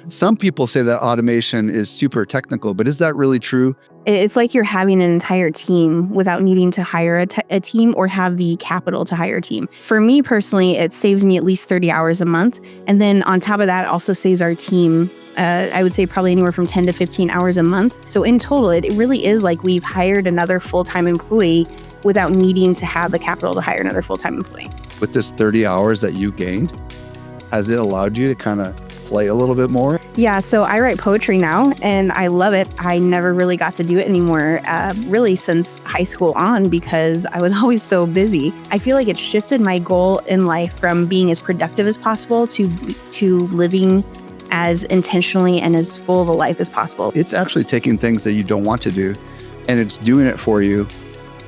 Some people say that automation is super technical, but is that really true? It's like you're having an entire team without needing to hire a team or have the capital to hire a team. For me personally, it saves me at least 30 hours a month. And then on top of that, it also saves our team, I would say probably anywhere from 10 to 15 hours a month. So in total, it really is like we've hired another full-time employee without needing to have the capital to hire another full-time employee. With this 30 hours that you gained, has it allowed you to kind of play a little bit more? Yeah, so I write poetry now and I love it. I never really got to do it anymore, really since high school on, because I was always so busy. I feel like it shifted my goal in life from being as productive as possible to living as intentionally and as full of a life as possible. It's actually taking things that you don't want to do and it's doing it for you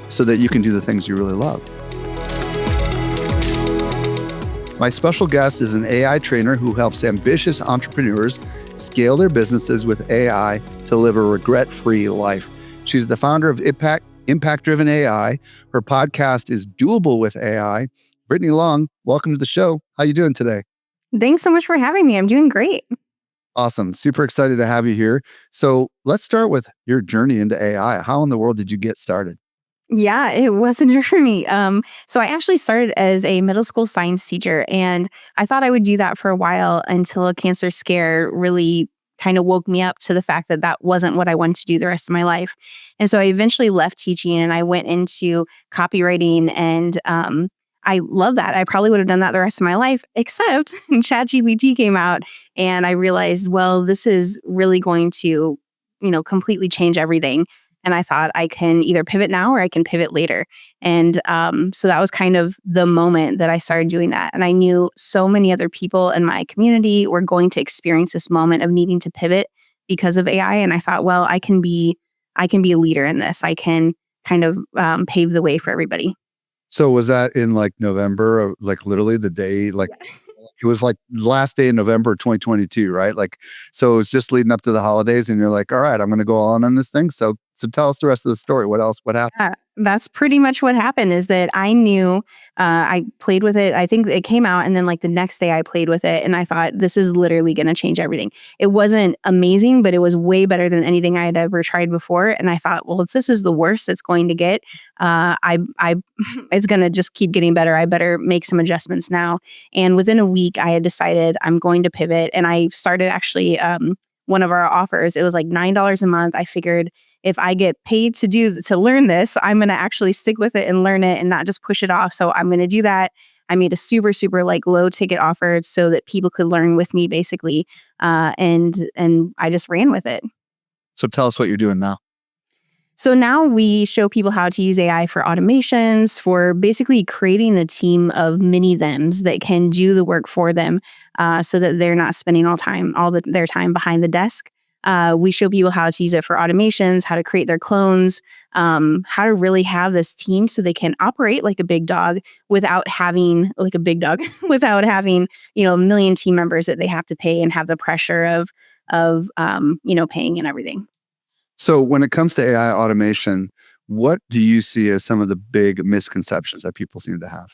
so that you can do the things you really love. My special guest is an AI trainer who helps ambitious entrepreneurs scale their businesses with AI to live a regret-free life. She's the founder of Impact-Driven AI. Her podcast is Doable with AI. Brittany Long, welcome to the show. How you doing today? Thanks so much for having me. I'm doing great. Awesome. Super excited to have you here. So let's start with your journey into AI. How in the world did you get started? Yeah, it was a journey. So I actually started as a middle school science teacher, and I thought I would do that for a while until a cancer scare really kind of woke me up to the fact that that wasn't what I wanted to do the rest of my life. And so I eventually left teaching and I went into copywriting, and I love that. I probably would have done that the rest of my life, except ChatGPT came out and I realized, well, this is really going to, completely change everything. And I thought I can either pivot now or I can pivot later. And so that was kind of the moment that I started doing that. And I knew so many other people in my community were going to experience this moment of needing to pivot because of AI. And I thought, well, I can be a leader in this. I can kind of pave the way for everybody. So was that in like November, or like literally the day, like it was like last day in November 2022, right? Like, so it was just leading up to the holidays and you're like, all right, I'm going to go on this thing. So tell us the rest of the story. What happened? Yeah, that's pretty much what happened is that I knew I played with it. I think it came out and then like the next day I played with it and I thought this is literally going to change everything. It wasn't amazing, but it was way better than anything I had ever tried before. And I thought, well, if this is the worst it's going to get, it's going to just keep getting better. I better make some adjustments now. And within a week, I had decided I'm going to pivot. And I started actually one of our offers. It was like $9 a month. I figured if I get paid to learn this, I'm going to actually stick with it and learn it and not just push it off. So I'm going to do that. I made a super, super like low ticket offer so that people could learn with me basically. And I just ran with it. So tell us what you're doing now. So now we show people how to use AI for automations, for basically creating a team of mini thems that can do the work for them so that they're not spending their time behind the desk. We show people how to use it for automations, how to create their clones, how to really have this team so they can operate like a big dog without having a million team members that they have to pay and have the pressure of paying and everything. So when it comes to AI automation, what do you see as some of the big misconceptions that people seem to have?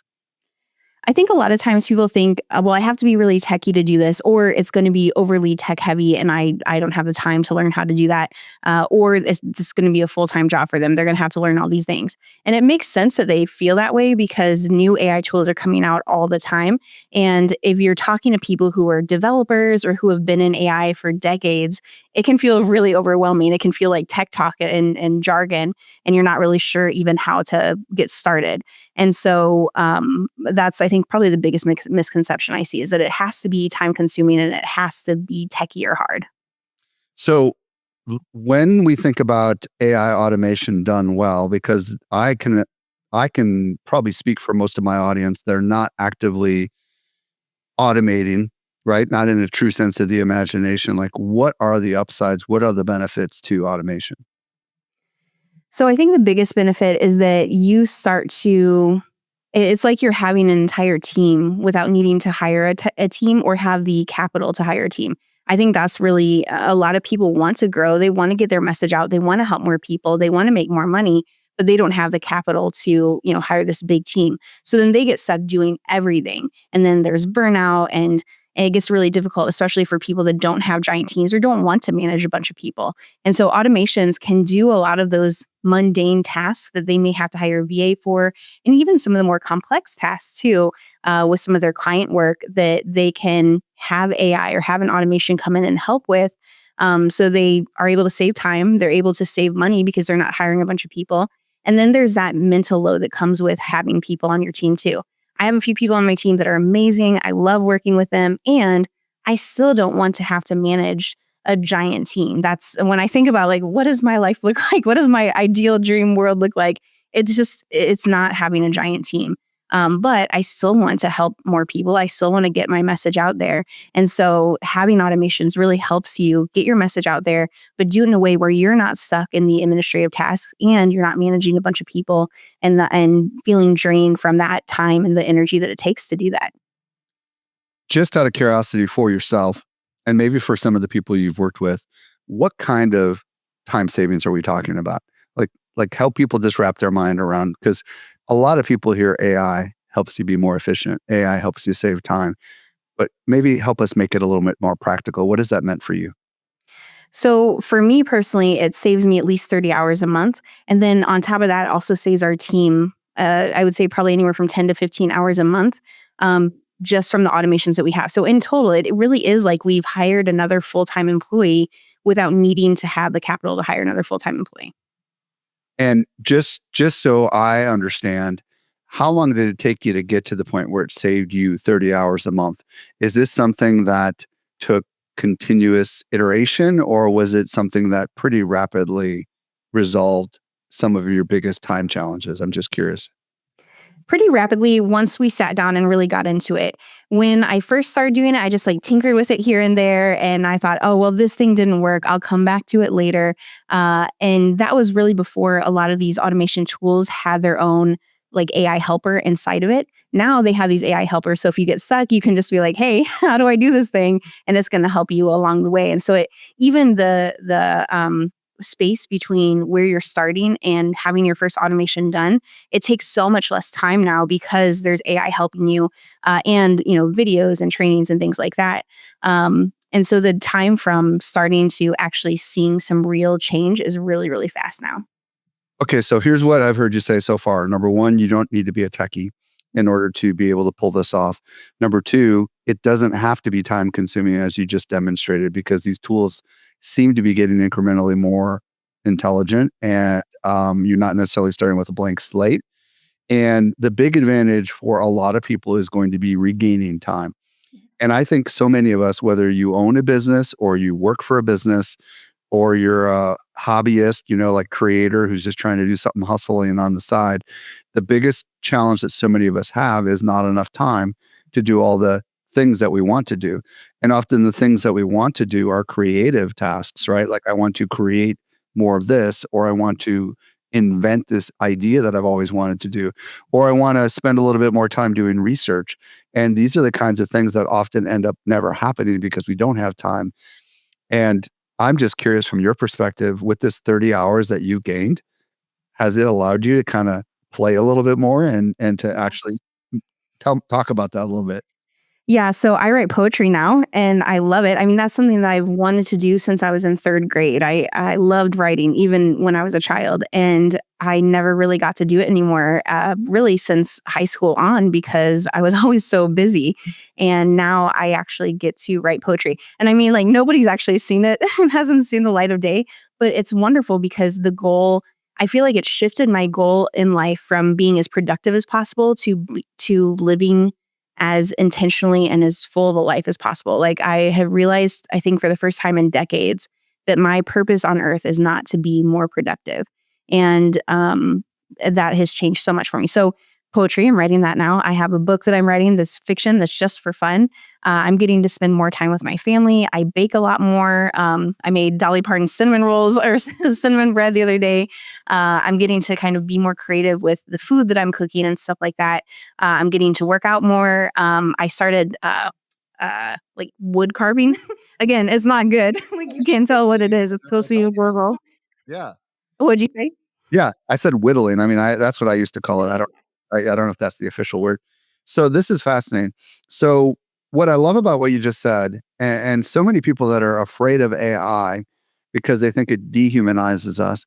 I think a lot of times people think, well, I have to be really techie to do this, or it's going to be overly tech heavy and I don't have the time to learn how to do that. Or this is going to be a full-time job for them. They're going to have to learn all these things. And it makes sense that they feel that way because new AI tools are coming out all the time. And if you're talking to people who are developers or who have been in AI for decades, it can feel really overwhelming. It can feel like tech talk and jargon, and you're not really sure even how to get started. And so that's, I think, probably the biggest misconception I see is that it has to be time consuming and it has to be techie or hard. So when we think about AI automation done well, because I can probably speak for most of my audience, they're not actively automating, right? Not in a true sense of the imagination. Like, what are the upsides? What are the benefits to automation? So I think the biggest benefit is that you start to, it's like you're having an entire team without needing to hire a team or have the capital to hire a team. I think that's really, a lot of people want to grow. They want to get their message out. They want to help more people. They want to make more money, but they don't have the capital to, hire this big team. So then they get stuck doing everything. And then there's burnout and And it gets really difficult, especially for people that don't have giant teams or don't want to manage a bunch of people. And so automations can do a lot of those mundane tasks that they may have to hire a VA for, and even some of the more complex tasks too, with some of their client work that they can have AI or have an automation come in and help with. So they are able to save time. They're able to save money because they're not hiring a bunch of people. And then there's that mental load that comes with having people on your team too. I have a few people on my team that are amazing. I love working with them. And I still don't want to have to manage a giant team. That's when I think about like, what does my life look like? What does my ideal dream world look like? It's not having a giant team. But I still want to help more people. I still want to get my message out there. And so having automations really helps you get your message out there, but do it in a way where you're not stuck in the administrative tasks and you're not managing a bunch of people and feeling drained from that time and the energy that it takes to do that. Just out of curiosity for yourself, and maybe for some of the people you've worked with, what kind of time savings are we talking about? Like help people just wrap their mind around, because a lot of people hear AI helps you be more efficient, AI helps you save time, but maybe help us make it a little bit more practical. What has that meant for you? So for me personally, it saves me at least 30 hours a month. And then on top of that, it also saves our team, I would say probably anywhere from 10 to 15 hours a month, just from the automations that we have. So in total, it really is like we've hired another full time employee without needing to have the capital to hire another full time employee. And just so I understand, how long did it take you to get to the point where it saved you 30 hours a month? Is this something that took continuous iteration, or was it something that pretty rapidly resolved some of your biggest time challenges? I'm just curious. Pretty rapidly once we sat down and really got into it. When I first started doing it, I just like tinkered with it here and there. And I thought, oh, well, this thing didn't work. I'll come back to it later. And that was really before a lot of these automation tools had their own like AI helper inside of it. Now they have these AI helpers. So if you get stuck, you can just be like, hey, how do I do this thing? And it's going to help you along the way. And so even the space between where you're starting and having your first automation done, it takes so much less time now because there's AI helping you, and videos and trainings and things like that. And so the time from starting to actually seeing some real change is really really fast now. Okay, so here's what I've heard you say so far. Number one, you don't need to be a techie in order to be able to pull this off. Number two, it doesn't have to be time consuming, as you just demonstrated, because these tools seem to be getting incrementally more intelligent, and you're not necessarily starting with a blank slate. And the big advantage for a lot of people is going to be regaining time. And I think so many of us, whether you own a business or you work for a business, or you're a hobbyist, like creator who's just trying to do something hustling on the side, the biggest challenge that so many of us have is not enough time to do all the things that we want to do. And often the things that we want to do are creative tasks, right? Like I want to create more of this, or I want to invent this idea that I've always wanted to do, or I want to spend a little bit more time doing research. And these are the kinds of things that often end up never happening because we don't have time. And I'm just curious from your perspective, with this 30 hours that you gained, has it allowed you to kind of play a little bit more and to actually talk about that a little bit? Yeah, so I write poetry now and I love it. I mean, that's something that I've wanted to do since I was in third grade. I loved writing even when I was a child, and I never really got to do it anymore, really since high school on, because I was always so busy. And now I actually get to write poetry. And I mean, like, nobody's actually seen it and hasn't seen the light of day, but it's wonderful because the goal, I feel like it shifted my goal in life from being as productive as possible to living as intentionally and as full of a life as possible. Like I have realized, I think for the first time in decades, that my purpose on earth is not to be more productive. And that has changed so much for me. So poetry, I'm writing that now. I have a book that I'm writing that's fiction that's just for fun. I'm getting to spend more time with my family. I bake a lot more. I made Dolly Parton cinnamon rolls or cinnamon bread the other day. I'm getting to kind of be more creative with the food that I'm cooking and stuff like that. I'm getting to work out more. I started like wood carving. Again, it's not good. Like you can't tell what it is. It's supposed to be adorable. Yeah. What'd you say? Yeah, I said whittling. I mean, that's what I used to call it. I don't know if that's the official word. So this is fascinating. So what I love about what you just said, and so many people that are afraid of AI because they think it dehumanizes us.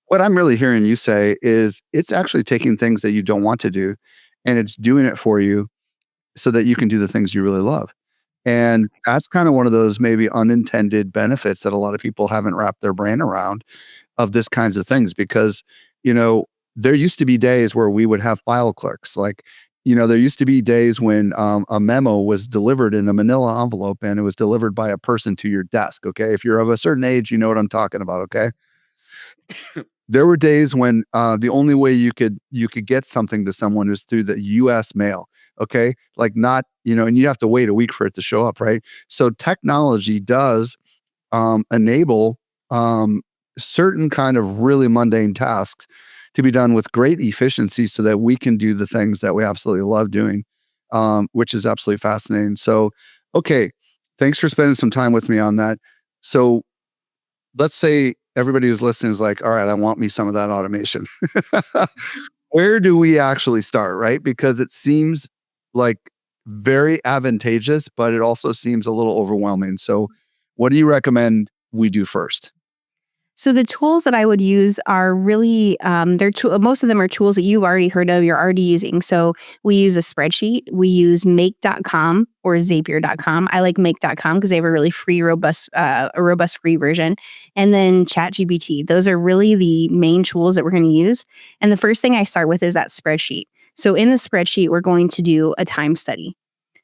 What I'm really hearing you say is it's actually taking things that you don't want to do and it's doing it for you so that you can do the things you really love. And that's kind of one of those maybe unintended benefits that a lot of people haven't wrapped their brain around of this kinds of things because, you know, there used to be days where we would have file clerks. Like, there used to be days when a memo was delivered in a manila envelope and it was delivered by a person to your desk. Okay. If you're of a certain age, you know what I'm talking about. Okay. There were days when the only way you could get something to someone is through the U.S. mail. Okay, like not and you have to wait a week for it to show up, right? So technology does enable certain kind of really mundane tasks to be done with great efficiency, so that we can do the things that we absolutely love doing, which is absolutely fascinating. So, okay, thanks for spending some time with me on that. So let's say everybody who's listening is like, all right, I want me some of that automation. Where do we actually start, right? Because it seems like very advantageous, but it also seems a little overwhelming. So, what do you recommend we do first? So the tools that I would use are really most of them are tools that you've already heard of, you're already using. So we use a spreadsheet, we use make.com or zapier.com. I like make.com because they have a really robust free version. And then ChatGPT. Those are really the main tools that we're going to use. And the first thing I start with is that spreadsheet. So in the spreadsheet, we're going to do a time study.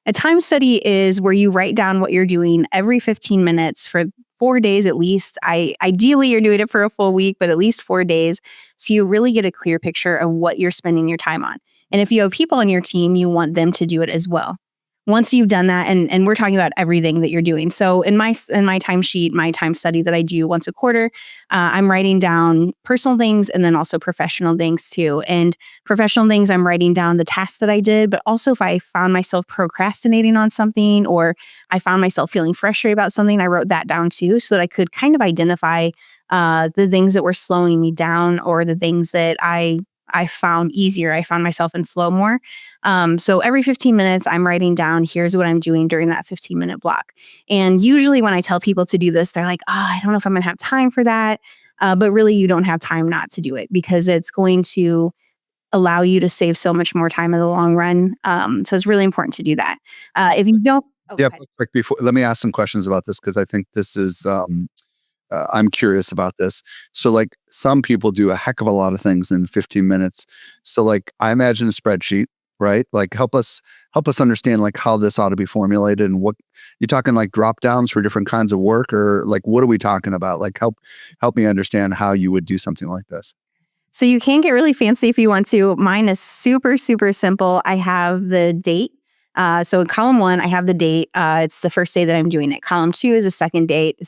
A time study is where you write down what you're doing every 15 minutes for 4 days at least. Ideally, you're doing it for a full week, but at least 4 days. So you really get a clear picture of what you're spending your time on. And if you have people on your team, you want them to do it as well. Once you've done that, and we're talking about everything that you're doing. So in my timesheet, my time study that I do once a quarter, I'm writing down personal things and then also professional things too. And professional things, I'm writing down the tasks that I did, but also if I found myself procrastinating on something or I found myself feeling frustrated about something, I wrote that down too, so that I could kind of identify the things that were slowing me down or the things that I found easier. I found myself in flow more. So every 15 minutes, I'm writing down, here's what I'm doing during that 15-minute block. And usually when I tell people to do this, they're like, I don't know if I'm going to have time for that. But really, you don't have time not to do it because it's going to allow you to save so much more time in the long run. So it's really important to do that. If you don't, oh, go Yeah, ahead. quick before let me ask some questions about this because I think this is I'm curious about this. So, like, some people do a heck of a lot of things in 15 minutes. So, like, I imagine a spreadsheet, right? Like, help us understand like how this ought to be formulated and what you talking like drop downs for different kinds of work, or like what are we talking about? Like, help me understand how you would do something like this. So you can get really fancy if you want to. Mine is super, super simple. I have the date. So in column one, I have the date. It's the first day that I'm doing it. Column two is a second date.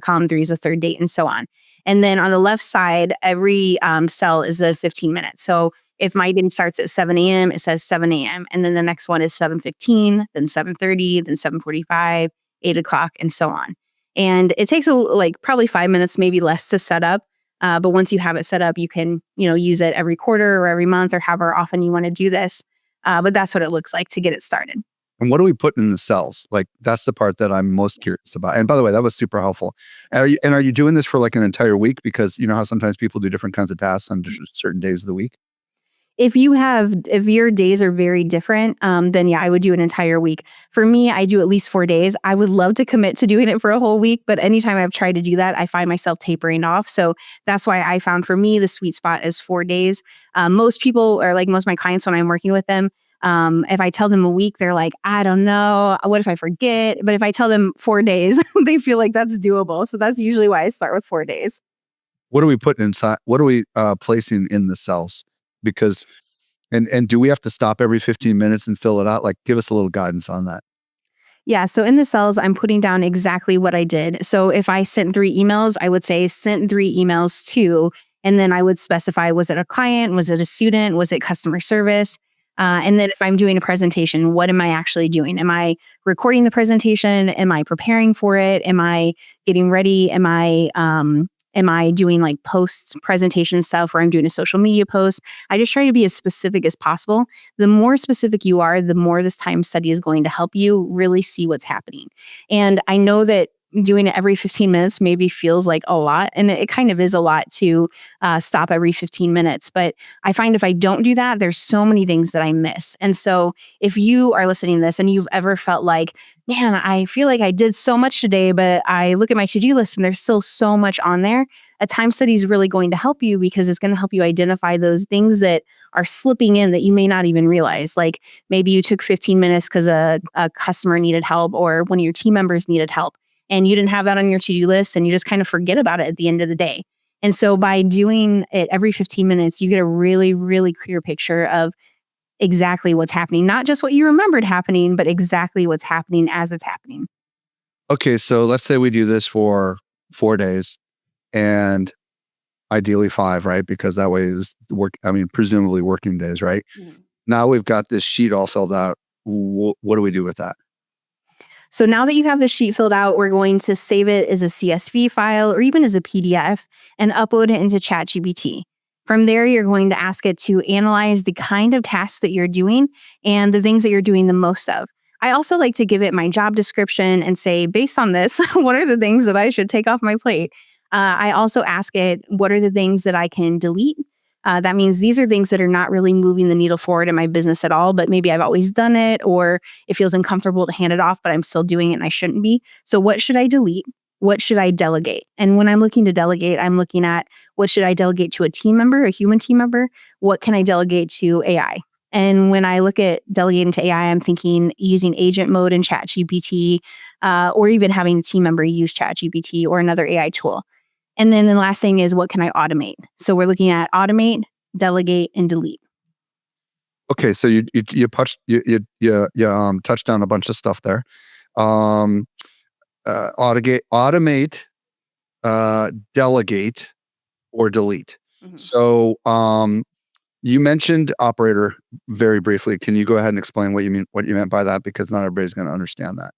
Column three is a third date, and so on. And then on the left side, every cell is a 15 minutes. So if my day starts at 7 a.m., it says 7 a.m. And then the next one is 7:15, then 7:30, then 7:45, 8 o'clock, and so on. And it takes like probably 5 minutes, maybe less to set up. But once you have it set up, you can, use it every quarter or every month or however often you want to do this. But that's what it looks like to get it started. And what do we put in the cells? Like, that's the part that I'm most curious about. And by the way, that was super helpful. And are you doing this for like an entire week? Because you know how sometimes people do different kinds of tasks on certain days of the week. If your days are very different, then yeah, I would do an entire week. For me, I do at least 4 days. I would love to commit to doing it for a whole week, but anytime I've tried to do that, I find myself tapering off. So that's why I found for me, the sweet spot is 4 days. Most people, or like most of my clients when I'm working with them, if I tell them a week, they're like, I don't know. What if I forget? But if I tell them 4 days, they feel like that's doable. So that's usually why I start with 4 days. What are we putting inside? What are we placing in the cells? Because and do we have to stop every 15 minutes and fill it out? Like, give us a little guidance on that. Yeah. So in the cells, I'm putting down exactly what I did. So if I sent 3 emails, I would say sent 3 emails to, and then I would specify, was it a client? Was it a student? Was it customer service? And then if I'm doing a presentation, what am I actually doing? Am I recording the presentation? Am I preparing for it? Am I getting ready? Am I Am I doing like post presentation stuff where I'm doing a social media post? I just try to be as specific as possible. The more specific you are, the more this time study is going to help you really see what's happening. And I know that doing it every 15 minutes maybe feels like a lot. And it kind of is a lot to stop every 15 minutes. But I find if I don't do that, there's so many things that I miss. And so if you are listening to this and you've ever felt like, man, I feel like I did so much today, but I look at my to-do list and there's still so much on there, a time study is really going to help you because it's going to help you identify those things that are slipping in that you may not even realize. Like maybe you took 15 minutes because a customer needed help or one of your team members needed help and you didn't have that on your to-do list and you just kind of forget about it at the end of the day. And so by doing it every 15 minutes, you get a really, really clear picture of exactly what's happening, not just what you remembered happening, but exactly what's happening as it's happening. Okay, so let's say we do this for 4 days and ideally 5, right? Because that way is presumably working days, right? Mhm. Now we've got this sheet all filled out. What do we do with that? So now that you have the sheet filled out, we're going to save it as a CSV file or even as a PDF and upload it into ChatGPT. From there, you're going to ask it to analyze the kind of tasks that you're doing and the things that you're doing the most of. I also like to give it my job description and say, based on this, what are the things that I should take off my plate? I also ask it, what are the things that I can delete? That means these are things that are not really moving the needle forward in my business at all, but maybe I've always done it or it feels uncomfortable to hand it off, but I'm still doing it and I shouldn't be. So, what should I delete? What should I delegate? And when I'm looking to delegate, I'm looking at what should I delegate to a team member, a human team member? What can I delegate to AI? And when I look at delegating to AI, I'm thinking using agent mode in ChatGPT, or even having a team member use ChatGPT or another AI tool. And then the last thing is what can I automate? So we're looking at automate, delegate, and delete. Okay, so you touched on a bunch of stuff there. Um, automate, delegate, or delete. Mhm. So you mentioned operator very briefly. Can you go ahead and explain what you meant by that? Because not everybody's going to understand that.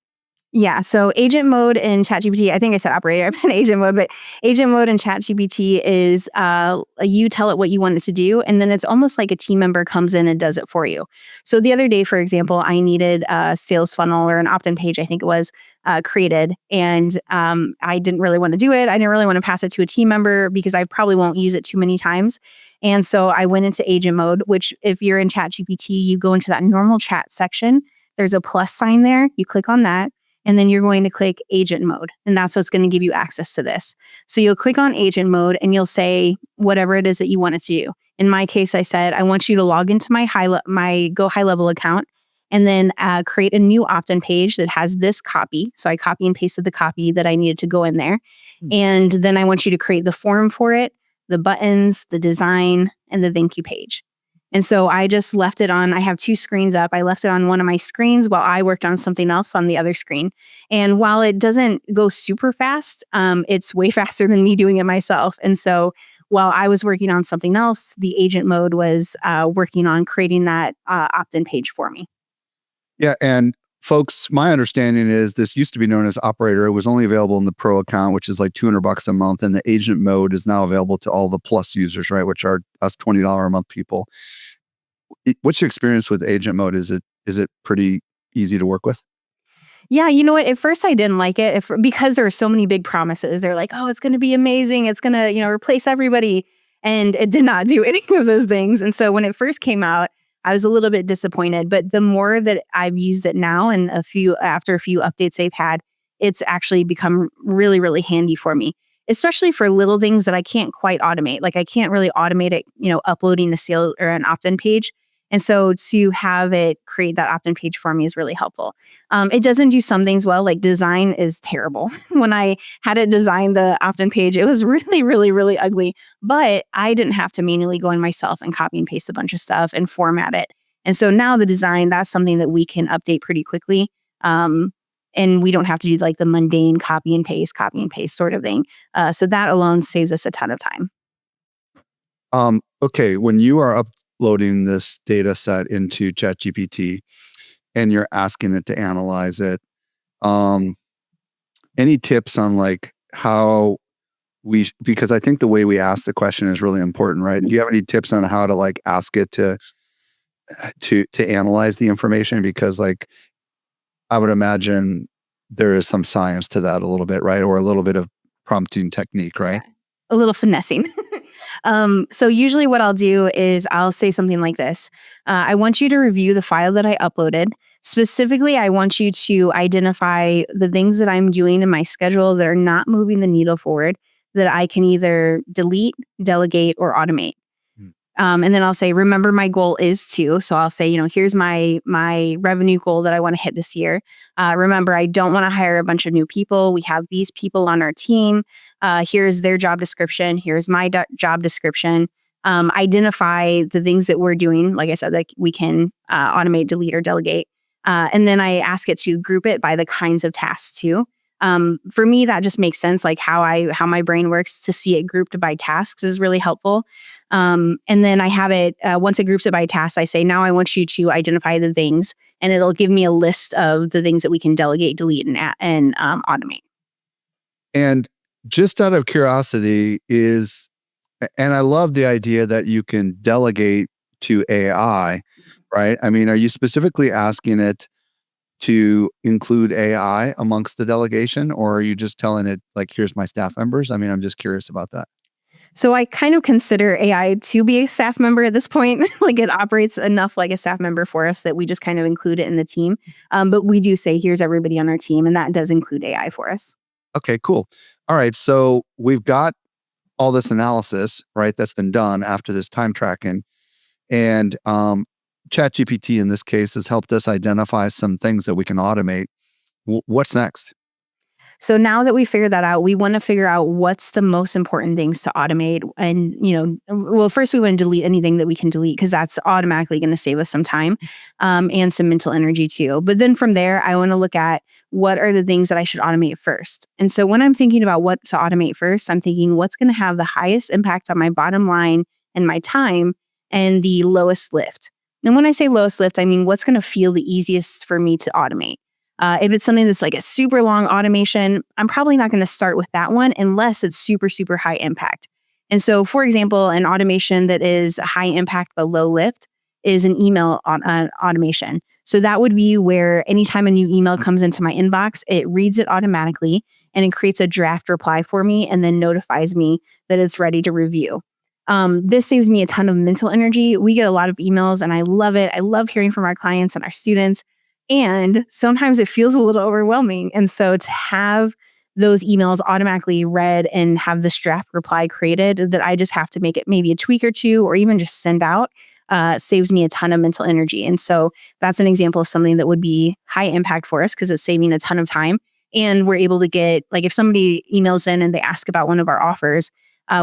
Yeah. So agent mode in ChatGPT, I think I said operator, I meant agent mode, but agent mode in ChatGPT is you tell it what you want it to do. And then it's almost like a team member comes in and does it for you. So the other day, for example, I needed a sales funnel or an opt in page, I think it was created. And I didn't really want to do it. I didn't really want to pass it to a team member because I probably won't use it too many times. And so I went into agent mode, which if you're in ChatGPT, you go into that normal chat section. There's a plus sign there. You click on that and then you're going to click agent mode. And that's what's going to give you access to this. So you'll click on agent mode and you'll say whatever it is that you want it to do. In my case, I said, I want you to log into my Go High Level account and then create a new opt-in page that has this copy. So I copy and pasted the copy that I needed to go in there. And then I want you to create the form for it, the buttons, the design, and the thank you page. And so I just left it on. I have 2 screens up. I left it on one of my screens while I worked on something else on the other screen. And while it doesn't go super fast, it's way faster than me doing it myself. And so while I was working on something else, the agent mode was working on creating that opt in page for me. Yeah, and folks, my understanding is this used to be known as operator. It was only available in the pro account, which is like $200 a month, and the agent mode is now available to all the plus users, right? Which are us $20 a month people. What's your experience with agent mode? Is it pretty easy to work with? Yeah, you know what? At first, I didn't like it because there are so many big promises. They're like, "Oh, it's going to be amazing. It's going to, replace everybody," and it did not do any of those things. And so when it first came out, I was a little bit disappointed. But the more that I've used it now, and after a few updates they've had, it's actually become really, really handy for me, especially for little things that I can't quite automate. Like I can't really automate it, uploading a sale or an opt-in page. And so to have it create that opt-in page for me is really helpful. It doesn't do some things well, like design is terrible. When I had it design the opt-in page, it was really, really, really ugly. But I didn't have to manually go in myself and copy and paste a bunch of stuff and format it. And so now the design, that's something that we can update pretty quickly. And we don't have to do like the mundane copy and paste sort of thing. So that alone saves us a ton of time. Okay, when you are uploading this data set into ChatGPT and you're asking it to analyze it, um, any tips on like how because I think the way we ask the question is really important, right? Do you have any tips on how to like ask it to analyze the information? Because like I would imagine there is some science to that a little bit, right? Or a little bit of prompting technique, Yeah. right? A little finessing. So usually what I'll do is I'll say something like this. I want you to review the file that I uploaded. Specifically, I want you to identify the things that I'm doing in my schedule that are not moving the needle forward that I can either delete, delegate, or automate. Mm. And then I'll say, remember, my goal is to. So I'll say, here's my revenue goal that I want to hit this year. Remember, I don't want to hire a bunch of new people. We have these people on our team. Here's their job description. Here's my job description. Identify the things that we're doing. Like I said, like we can automate, delete, or delegate. And then I ask it to group it by the kinds of tasks too. For me, that just makes sense. Like how my brain works, to see it grouped by tasks is really helpful. And then I have it, once it groups it by tasks, I say, now I want you to identify the things, and it'll give me a list of the things that we can delegate, delete, and automate. And just out of curiosity and I love the idea that you can delegate to AI, right? I mean, are you specifically asking it to include AI amongst the delegation, or are you just telling it like, here's my staff members? I mean, I'm just curious about that. So I kind of consider AI to be a staff member at this point. Like it operates enough like a staff member for us that we just kind of include it in the team. But we do say, here's everybody on our team, and that does include AI for us. Okay, cool. All right. So we've got all this analysis, right? That's been done after this time tracking. And ChatGPT in this case has helped us identify some things that we can automate. What's next? So now that we figured that out, we want to figure out what's the most important things to automate. And, well, first we want to delete anything that we can delete, because that's automatically going to save us some time and some mental energy too. But then from there, I want to look at what are the things that I should automate first. And so when I'm thinking about what to automate first, I'm thinking what's going to have the highest impact on my bottom line and my time and the lowest lift. And when I say lowest lift, I mean what's going to feel the easiest for me to automate. If it's something that's like a super long automation, I'm probably not going to start with that one unless it's super, super high impact. And so, for example, an automation that is high impact but low lift is an email automation. So that would be where anytime a new email comes into my inbox, it reads it automatically and it creates a draft reply for me and then notifies me that it's ready to review. This saves me a ton of mental energy. We get a lot of emails and I love it. I love hearing from our clients and our students. And sometimes it feels a little overwhelming. And so to have those emails automatically read and have this draft reply created that I just have to make it maybe a tweak or two or even just send out saves me a ton of mental energy. And so that's an example of something that would be high impact for us because it's saving a ton of time. And we're able to get, like, if somebody emails in and they ask about one of our offers,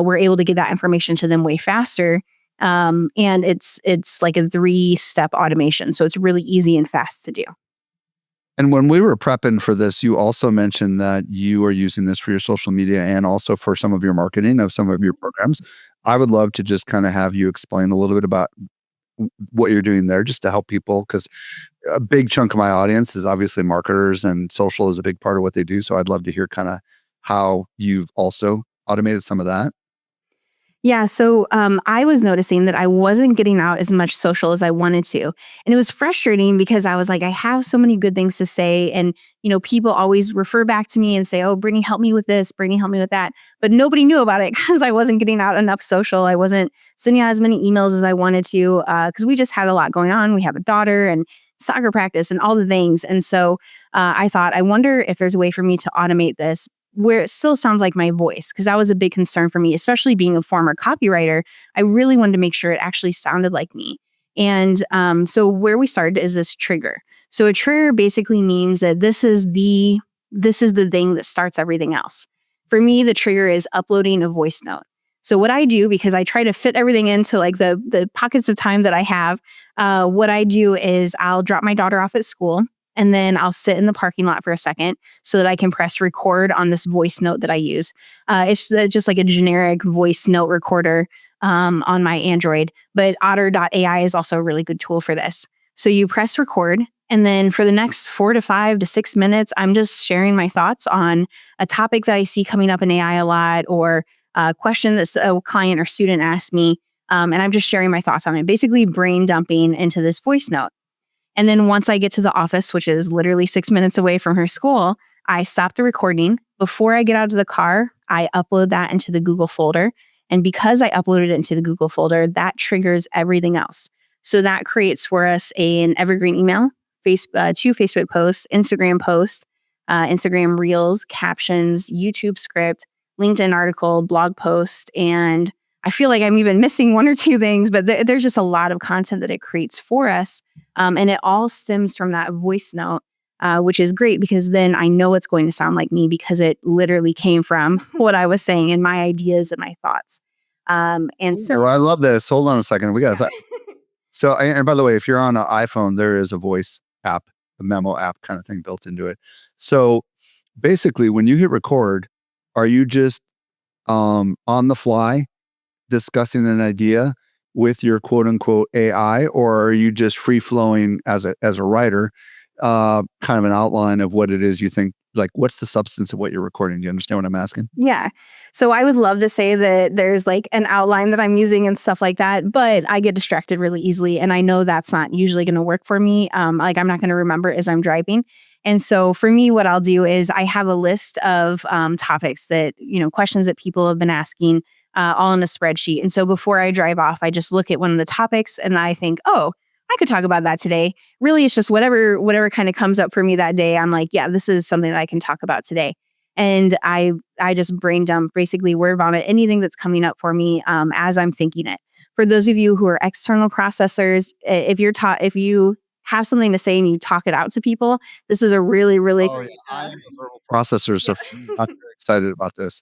we're able to get that information to them way faster. And it's like a 3-step automation. So it's really easy and fast to do. And when we were prepping for this, you also mentioned that you are using this for your social media and also for some of your marketing of some of your programs. I would love to just kind of have you explain a little bit about what you're doing there just to help people, because a big chunk of my audience is obviously marketers and social is a big part of what they do. So I'd love to hear kind of how you've also automated some of that. Yeah, so I was noticing that I wasn't getting out as much social as I wanted to. And it was frustrating because I was like, I have so many good things to say. And, people always refer back to me and say, oh, Brittany, help me with this. Brittany, help me with that. But nobody knew about it because I wasn't getting out enough social. I wasn't sending out as many emails as I wanted to because we just had a lot going on. We have a daughter and soccer practice and all the things. And so I thought, I wonder if there's a way for me to automate this where it still sounds like my voice, because that was a big concern for me, especially being a former copywriter. I really wanted to make sure it actually sounded like me. And so where we started is this trigger. So a trigger basically means that this is the thing that starts everything else. For me, the trigger is uploading a voice note. So what I do, because I try to fit everything into like the pockets of time that I have, what I do is I'll drop my daughter off at school. And then I'll sit in the parking lot for a second so that I can press record on this voice note that I use. It's just like a generic voice note recorder on my Android, but otter.ai is also a really good tool for this. So you press record, And then for the next 4 to 5 to 6 minutes, I'm just sharing my thoughts on a topic that I see coming up in AI a lot, or a question that a client or student asked me. And I'm just sharing my thoughts on it, basically brain dumping into this voice note. And then once I get to the office, which is literally 6 minutes away from her school, I stop the recording. Before I get out of the car, I upload that into the Google folder. And because I uploaded it into the Google folder, that triggers everything else. So that creates for us an evergreen email, two Facebook posts, Instagram posts, Instagram reels, captions, YouTube script, LinkedIn article, blog post, and I feel like I'm even missing one or two things, but there's just a lot of content that it creates for us. And it all stems from that voice note, which is great because then I know it's going to sound like me because it literally came from what I was saying and my ideas and my thoughts. And so, I love this. Hold on a second. We got that. So, and by the way, if you're on an iPhone, there is a voice app, a memo app kind of thing built into it. So basically, when you hit record, are you just on the fly discussing an idea with your quote unquote AI, or are you just free flowing as a writer, kind of an outline of what it is you think? Like, what's the substance of what you're recording? Do you understand what I'm asking? yeah. So I would love to say that there's like an outline that I'm using and stuff like that, but I get distracted really easily. And I know that's not usually going to work for me. Like I'm not going to remember as I'm driving. And so for me, what I'll do is I have a list of topics that, questions that people have been asking, all in a spreadsheet. And so before I drive off, I just look at one of the topics and I think, oh, I could talk about that today. Really, it's just whatever kind of comes up for me that day. I'm like, yeah, this is something that I can talk about today. And I just brain dump, basically word vomit anything that's coming up for me as I'm thinking it. For those of you who are external processors, if you have something to say and you talk it out to people, this is a really, really Oh, yeah. great. I am a verbal processor, so I'm very excited about this.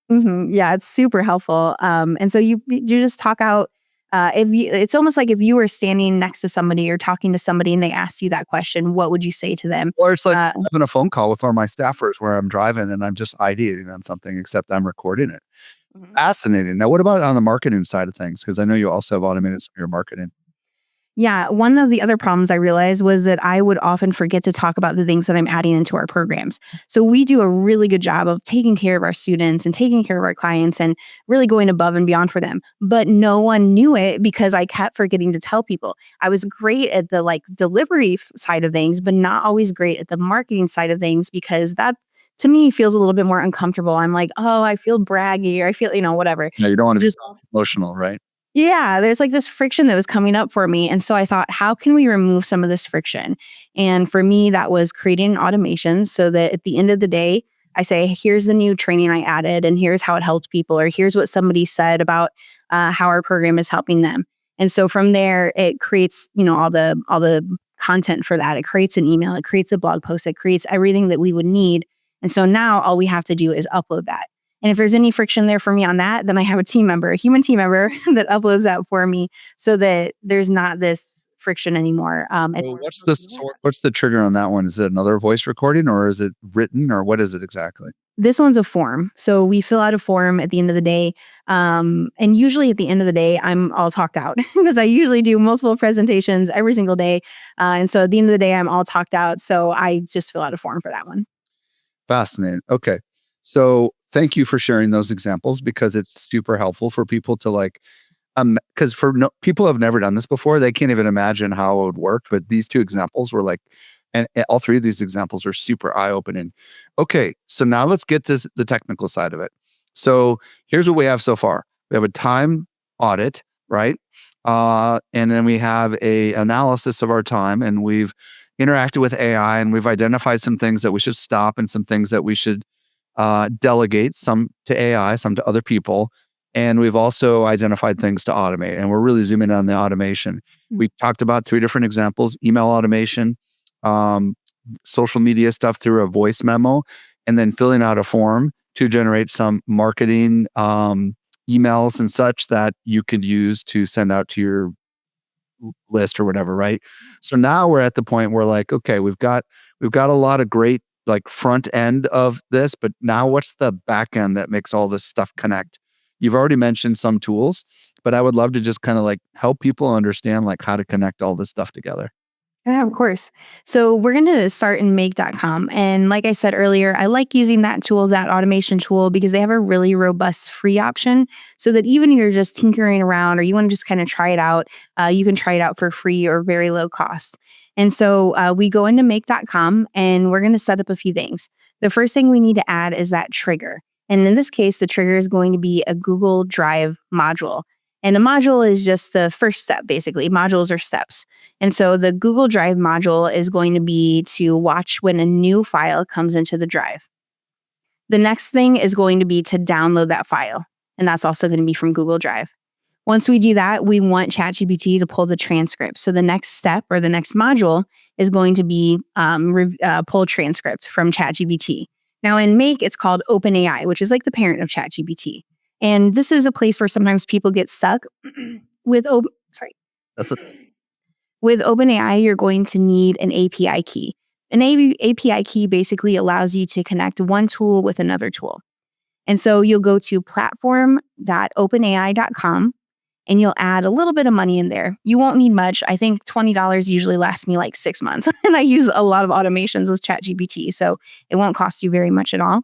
Yeah, it's super helpful. And so you just talk out. It's almost like if you were standing next to somebody or talking to somebody and they asked you that question, what would you say to them? Or it's like having a phone call with one of my staffers where I'm driving and I'm just ideating on something, except I'm recording it. Mhm. Fascinating. Now, what about on the marketing side of things? Because I know you also have automated some of your marketing. Yeah, one of the other problems I realized was that I would often forget to talk about the things that I'm adding into our programs. So we do a really good job of taking care of our students and taking care of our clients and really going above and beyond for them. But no one knew it because I kept forgetting to tell people. I was great at the delivery side of things, but not always great at the marketing side of things because that to me feels a little bit more uncomfortable. I'm like, oh, I feel braggy or I feel, whatever. Yeah, you don't want to be Just emotional, right? yeah, there's this friction that was coming up for me. And so I thought, how can we remove some of this friction? And for me, that was creating an automation so that at the end of the day, I say, here's the new training I added, and here's how it helped people, or here's what somebody said about how our program is helping them. And so from there, it creates, all the content for that. It creates an email, it creates a blog post, it creates everything that we would need. And so now all we have to do is upload that. And if there's any friction there for me on that, then I have a human team member that uploads that for me so that there's not this friction anymore. So what's the trigger on that one? Is it another voice recording or is it written or what is it exactly? This one's a form. So we fill out a form at the end of the day. And usually at the end of the day, I'm all talked out because I usually do multiple presentations every single day. And so at the end of the day, I'm all talked out. So I just fill out a form for that one. Fascinating. Okay. So thank you for sharing those examples because it's super helpful for people to because people have never done this before, they can't even imagine how it would work. But these two examples were and all three of these examples are super eye opening. Okay, so now let's get to the technical side of it. So here's what we have so far. We have a time audit, right? And then we have a analysis of our time, and we've interacted with AI, and we've identified some things that we should stop and some things that we should delegate, some to AI, some to other people. And we've also identified things to automate. And we're really zooming in on the automation. We talked about three different examples: email automation, um, social media stuff through a voice memo, and then filling out a form to generate some marketing emails and such that you could use to send out to your list or whatever, right? So now we're at the point where okay, we've got a lot of great front end of this, but now what's the back end that makes all this stuff connect? You've already mentioned some tools, but I would love to just kind of help people understand how to connect all this stuff together. Yeah, of course. So we're going to start in make.com. And like I said earlier, I like using that tool, that automation tool, because they have a really robust free option so that even if you're just tinkering around or you want to just kind of try it out, you can try it out for free or very low cost. And so we go into make.com and we're going to set up a few things. The first thing we need to add is that trigger. And in this case, the trigger is going to be a Google Drive module. And a module is just the first step, basically. Modules are steps. And so the Google Drive module is going to be to watch when a new file comes into the drive. The next thing is going to be to download that file. And that's also going to be from Google Drive. Once we do that, we want ChatGPT to pull the transcript. So the next step or the next module is going to be pull transcript from ChatGPT. Now in Make, it's called OpenAI, which is like the parent of ChatGPT. And this is a place where sometimes people get stuck with sorry. That's a With OpenAI, you're going to need an API key. An API key basically allows you to connect one tool with another tool. And so you'll go to platform.openai.com and you'll add a little bit of money in there. You won't need much. I think $20 usually lasts me like 6 months. And I use a lot of automations with ChatGPT, so it won't cost you very much at all.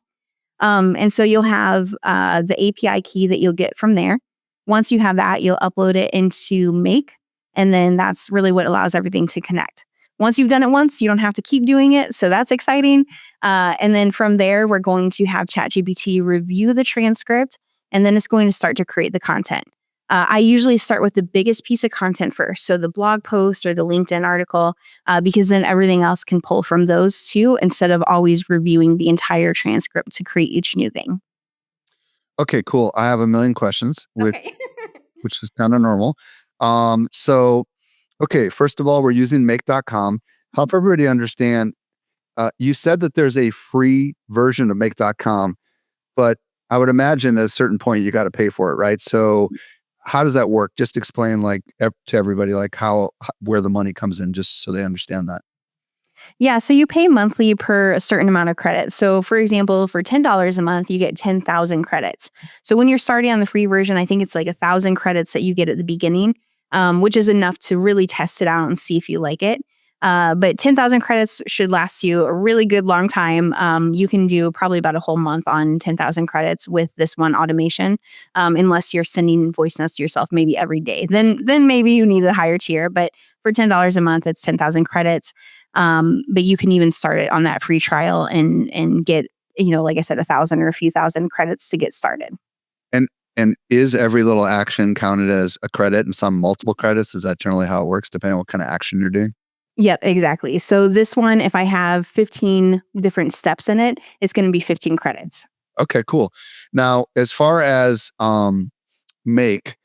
And so you'll have the API key that you'll get from there. Once you have that, you'll upload it into Make. And then that's really what allows everything to connect. Once you've done it once, you don't have to keep doing it. So that's exciting. And then from there, we're going to have ChatGPT review the transcript, and then it's going to start to create the content. I usually start with the biggest piece of content first. So the blog post or the LinkedIn article, because then everything else can pull from those too, instead of always reviewing the entire transcript to create each new thing. Okay, cool. I have a million questions, Okay. which is kind of normal. So, okay, first of all, we're using make.com. Help everybody understand. You said that there's a free version of make.com, but I would imagine at a certain point you got to pay for it, right? So, how does that work? Just explain like to everybody like where the money comes in, just so they understand that. Yeah, so you pay monthly per a certain amount of credits. So, for example, for $10 a month, you get 10,000 credits. So, when you're starting on the free version, I think it's like 1,000 credits that you get at the beginning, which is enough to really test it out and see if you like it. But 10,000 credits should last you a really good long time. You can do probably about a whole month on 10,000 credits with this one automation, unless you're sending voice notes to yourself maybe every day. Then maybe you need a higher tier. But for $10 a month, it's 10,000 credits. But you can even start it on that free trial and get, like I said, 1,000 or a few thousand credits to get started. And is every little action counted as a credit and some multiple credits? Is that generally how it works, depending on what kind of action you're doing? Yep, exactly. So this one, if I have 15 different steps in it, it's going to be 15 credits. Okay, cool. Now, as far as make,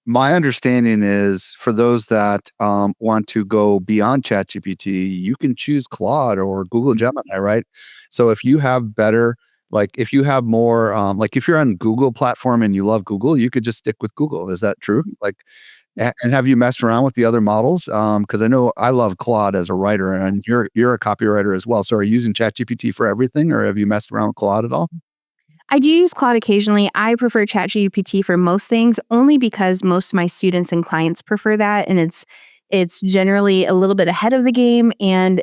my understanding is for those that want to go beyond ChatGPT, you can choose Claude or Google Gemini, right? So if you have better, like if you have more, like if you're on Google platform and you love Google, you could just stick with Google. Is that true? Like, and have you messed around with the other models? Because I know I love Claude as a writer, and you're a copywriter as well. So are you using ChatGPT for everything, or have you messed around with Claude at all? I do use Claude occasionally. I prefer ChatGPT for most things, only because most of my students and clients prefer that, and it's generally a little bit ahead of the game, and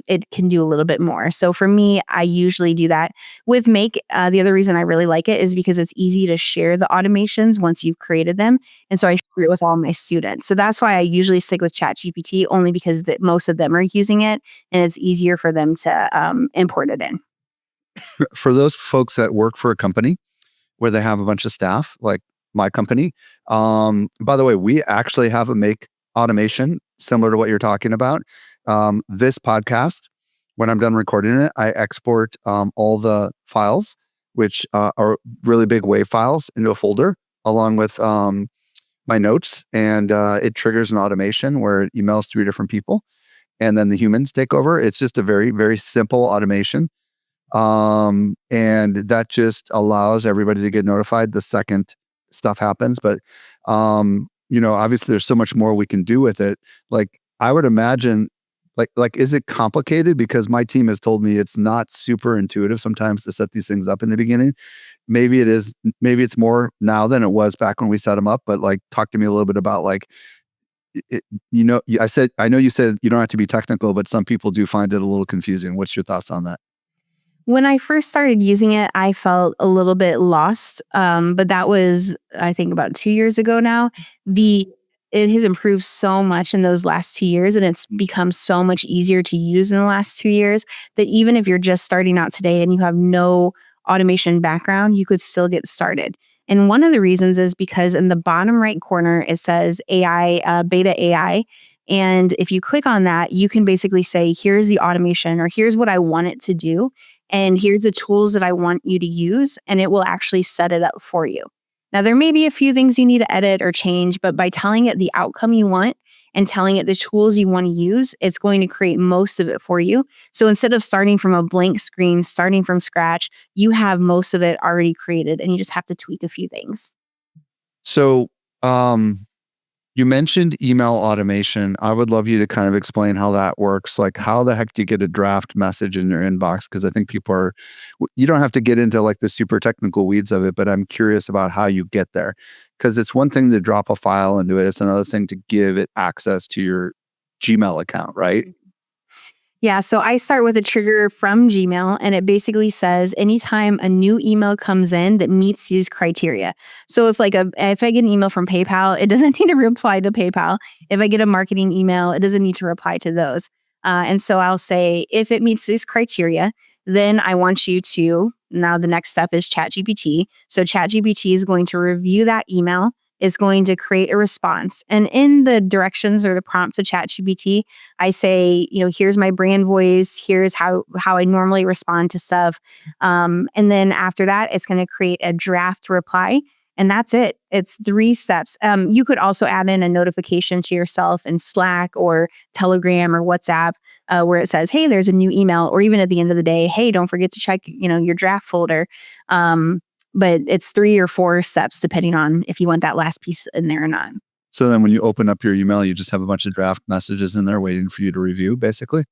it can do a little bit more. So for me, I usually do that with Make. The other reason I really like it is because it's easy to share the automations once you've created them, and so I share it with all my students. So that's why I usually stick with ChatGPT, only because most of them are using it, and it's easier for them to import it in. For those folks that work for a company where they have a bunch of staff, like my company. By the way, we actually have a make automation similar to what you're talking about. This podcast, when I'm done recording it, I export all the files, which are really big WAV files, into a folder along with my notes, and it triggers an automation where it emails 3 different people, and then the humans take over. It's just a very, very simple automation. And that just allows everybody to get notified the second stuff happens. But, obviously there's so much more we can do with it. Like, I would imagine, is it complicated? Because my team has told me it's not super intuitive sometimes to set these things up in the beginning. Maybe it is, maybe it's more now than it was back when we set them up, but like, talk to me a little bit about like, I know you said you don't have to be technical, but some people do find it a little confusing. What's your thoughts on that? When I first started using it, I felt a little bit lost, but that was, I think, about 2 years ago now. The It has improved so much in those last 2 years, and it's become so much easier to use in the last 2 years that even if you're just starting out today and you have no automation background, you could still get started. And one of the reasons is because in the bottom right corner, it says AI, beta AI. And if you click on that, you can basically say, here's the automation, or here's what I want it to do, and here's the tools that I want you to use, and it will actually set it up for you. Now, there may be a few things you need to edit or change, but by telling it the outcome you want and telling it the tools you want to use, it's going to create most of it for you. So instead of starting from a blank screen, starting from scratch, you have most of it already created and you just have to tweak a few things. So, you mentioned email automation. I would love you to kind of explain how that works. Like, how the heck do you get a draft message in your inbox? Because I think you don't have to get into like the super technical weeds of it, but I'm curious about how you get there. Because it's one thing to drop a file into it, it's another thing to give it access to your Gmail account, right? Yeah, so I start with a trigger from Gmail, and it basically says anytime a new email comes in that meets these criteria. So if I get an email from PayPal, it doesn't need to reply to PayPal. If I get a marketing email, it doesn't need to reply to those. And so I'll say if it meets these criteria, then I want you to. Now the next step is ChatGPT. So ChatGPT is going to review that email. Is going to create a response. And in the directions or the prompt to ChatGPT, I say, here's my brand voice. Here's how I normally respond to stuff. And then after that, it's going to create a draft reply. And that's it. It's 3 steps. You could also add in a notification to yourself in Slack or Telegram or WhatsApp where it says, hey, there's a new email. Or even at the end of the day, hey, don't forget to check, your draft folder. But it's 3 or 4 steps depending on if you want that last piece in there or not. So then when you open up your email, you just have a bunch of draft messages in there waiting for you to review, basically.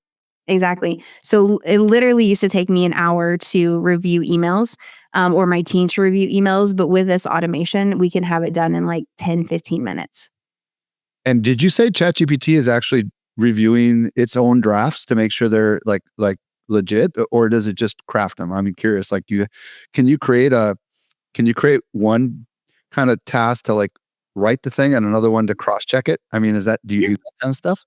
Exactly. So it literally used to take me an hour to review emails or my team to review emails. But with this automation, we can have it done in like 10, 15 minutes. And did you say ChatGPT is actually reviewing its own drafts to make sure they're like legit, or does it just craft them? I'm curious. Like, can you create one kind of task to like write the thing and another one to cross check it? I mean, do you do that kind of stuff?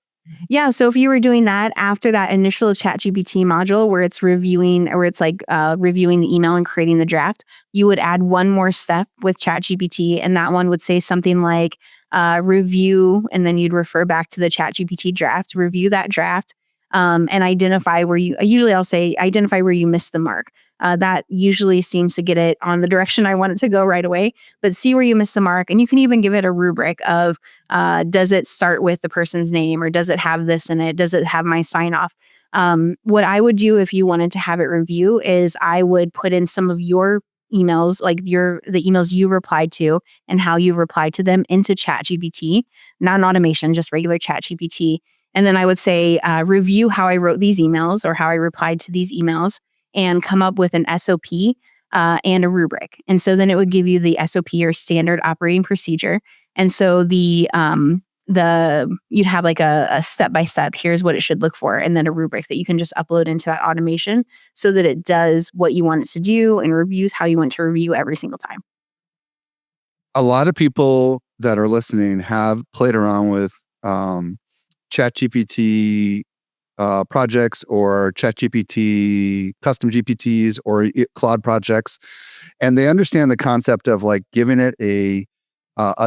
Yeah. So if you were doing that after that initial ChatGPT module where it's reviewing or it's like reviewing the email and creating the draft, you would add one more step with ChatGPT. And that one would say something like review. And then you'd refer back to the ChatGPT draft, review that draft and identify I'll say identify where you missed the mark. That usually seems to get it on the direction I want it to go right away. But see where you missed the mark. And you can even give it a rubric of does it start with the person's name or does it have this in it? Does it have my sign off? What I would do if you wanted to have it review is I would put in some of your emails, like the emails you replied to and how you replied to them into ChatGPT, not an automation, just regular ChatGPT. And then I would say, review how I wrote these emails or how I replied to these emails and come up with an SOP and a rubric. And so then it would give you the SOP or standard operating procedure. And so you'd have like a step by step, here's what it should look for, and then a rubric that you can just upload into that automation so that it does what you want it to do and reviews how you want to review every single time. A lot of people that are listening have played around with ChatGPT projects or ChatGPT custom GPTs or Claude projects, and they understand the concept of like giving it a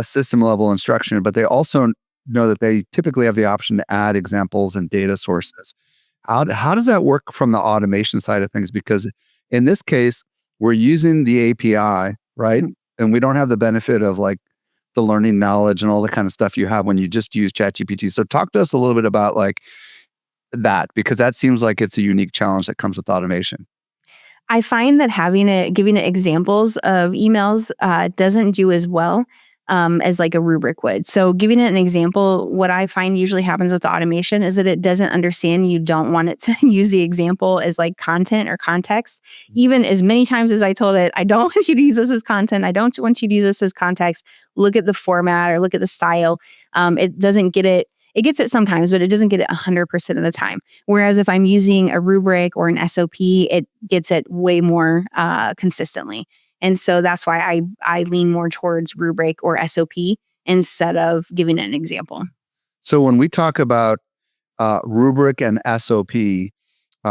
system level instruction, but they also know that they typically have the option to add examples and data sources. How does that work from the automation side of things? Because in this case, we're using the API, right? And we don't have the benefit of like the learning knowledge and all the kind of stuff you have when you just use ChatGPT. So talk to us a little bit about like that, because that seems like it's a unique challenge that comes with automation. I find that giving it examples of emails doesn't do as well. as like a rubric would. So giving it an example, what I find usually happens with the automation is that it doesn't understand you don't want it to use the example as like content or context. Even as many times as I told it, I don't want you to use this as content. I don't want you to use this as context. Look at the format or look at the style. It doesn't get it. It gets it sometimes, but it doesn't get it 100% of the time. Whereas if I'm using a rubric or an SOP, it gets it way more consistently. And so that's why I lean more towards rubric or SOP instead of giving an example. So when we talk about rubric and SOP,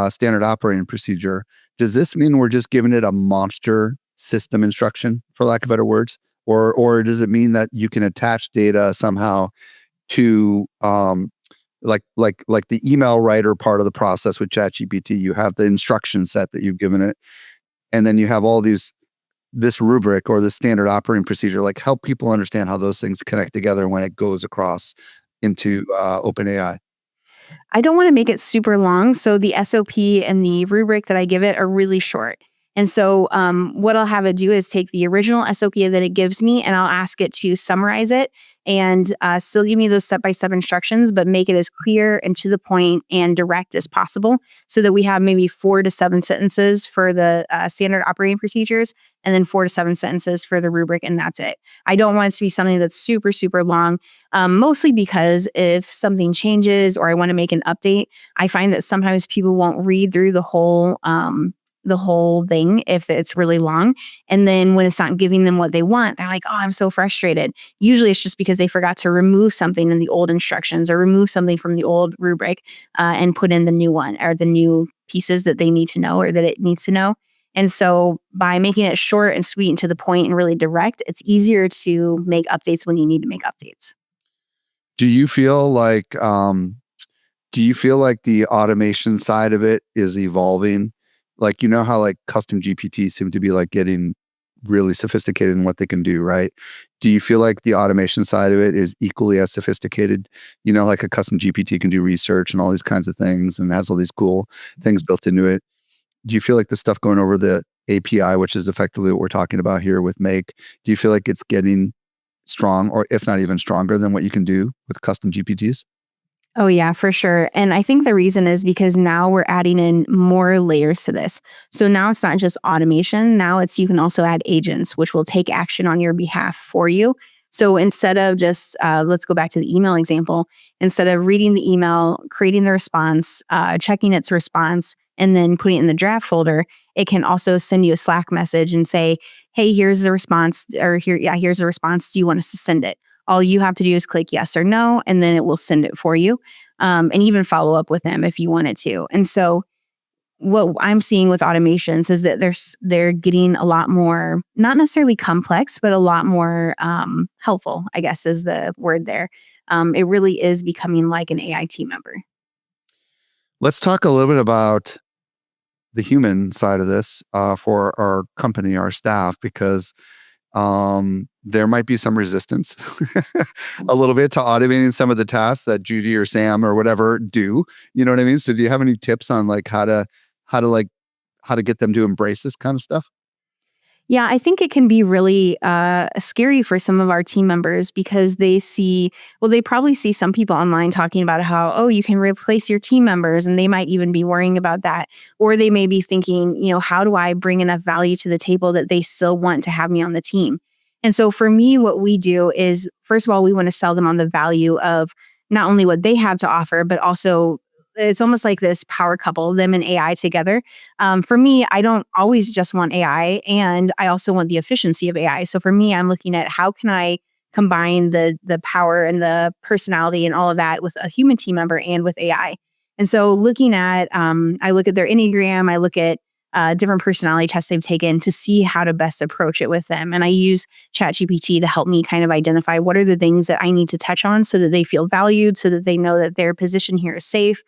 standard operating procedure, does this mean we're just giving it a monster system instruction, for lack of better words? Or does it mean that you can attach data somehow to like the email writer part of the process with ChatGPT? You have the instruction set that you've given it, and then you have all this rubric or the standard operating procedure, like help people understand how those things connect together when it goes across into OpenAI. I don't want to make it super long. So the SOP and the rubric that I give it are really short. And so what I'll have it do is take the original SOP that it gives me and I'll ask it to summarize it and still give me those step-by-step instructions, but make it as clear and to the point and direct as possible so that we have maybe 4 to 7 sentences for the standard operating procedures and then 4 to 7 sentences for the rubric, and that's it. I don't want it to be something that's super, super long, mostly because if something changes or I want to make an update, I find that sometimes people won't read through the whole thing if it's really long. And then when it's not giving them what they want, they're like, oh, I'm so frustrated. Usually it's just because they forgot to remove something in the old instructions or remove something from the old rubric and put in the new one or the new pieces that they need to know or that it needs to know. And so by making it short and sweet and to the point and really direct, it's easier to make updates when you need to make updates. Do you feel like the automation side of it is evolving? Like, you know how like custom GPT seem to be like getting really sophisticated in what they can do, right? Do you feel like the automation side of it is equally as sophisticated? You know, like a custom GPT can do research and all these kinds of things and has all these cool things built into it. Do you feel like the stuff going over the API, which is effectively what we're talking about here with Make, do you feel like it's getting strong or if not even stronger than what you can do with custom GPTs? Oh, yeah, for sure. And I think the reason is because now we're adding in more layers to this. So now it's not just automation. Now it's you can also add agents, which will take action on your behalf for you. So instead of just, let's go back to the email example, instead of reading the email, creating the response, checking its response, and then putting it in the draft folder, it can also send you a Slack message and say, hey, here's the response, or here's the response. Do you want us to send it? All you have to do is click yes or no, and then it will send it for you, and even follow up with them if you wanted to. And so, what I'm seeing with automations is that they're getting a lot more, not necessarily complex, but a lot more helpful, I guess is the word there. It really is becoming like an AI team member. Let's talk a little bit about the human side of this for our company, our staff, because there might be some resistance a little bit to automating some of the tasks that Judy or Sam or whatever do. You know what I mean? So do you have any tips on like how to get them to embrace this kind of stuff? Yeah, I think it can be really scary for some of our team members because they probably see some people online talking about how, oh, you can replace your team members, and they might even be worrying about that. Or they may be thinking, how do I bring enough value to the table that they still want to have me on the team? And so for me, what we do is, first of all, we want to sell them on the value of not only what they have to offer, but also it's almost like this power couple, them and AI together. For me, I don't always just want AI, and I also want the efficiency of AI. So for me, I'm looking at how can I combine the power and the personality and all of that with a human team member and with AI. And so looking at, I look at their Enneagram, I look at different personality tests they've taken to see how to best approach it with them. And I use ChatGPT to help me kind of identify what are the things that I need to touch on so that they feel valued, so that they know that their position here is safe.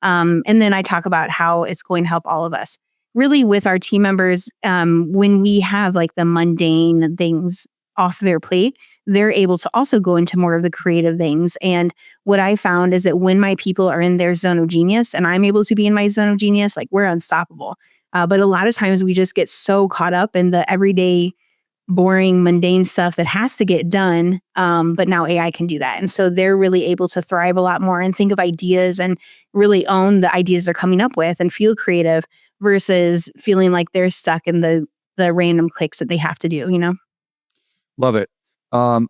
And then I talk about how it's going to help all of us. Really, with our team members, when we have like the mundane things off their plate, they're able to also go into more of the creative things. And what I found is that when my people are in their zone of genius and I'm able to be in my zone of genius, like we're unstoppable. But a lot of times we just get so caught up in the everyday boring, mundane stuff that has to get done. But now AI can do that. And so they're really able to thrive a lot more and think of ideas and really own the ideas they're coming up with and feel creative versus feeling like they're stuck in the random clicks that they have to do, you know? Love it.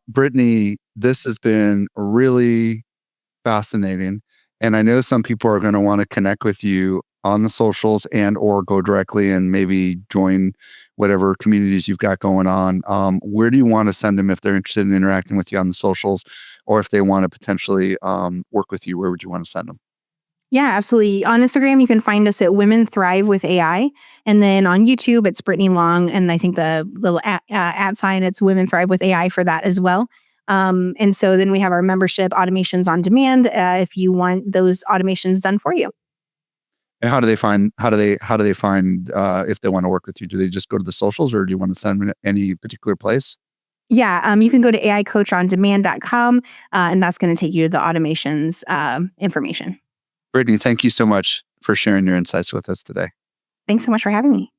Brittany, this has been really fascinating. And I know some people are going to want to connect with you on the socials and or go directly and maybe join whatever communities you've got going on. Where do you want to send them if they're interested in interacting with you on the socials, or if they want to potentially work with you? Where would you want to send them? Yeah, absolutely. On Instagram, you can find us at Women Thrive with AI. And then on YouTube, it's Brittany Long. And I think the little at sign, it's Women Thrive with AI for that as well. And so then we have our membership automations on demand if you want those automations done for you. And how do they find if they want to work with you? Do they just go to the socials, or do you want to send them any particular place? Yeah, you can go to aicoachondemand.com and that's going to take you to the automations information. Brittany, thank you so much for sharing your insights with us today. Thanks so much for having me.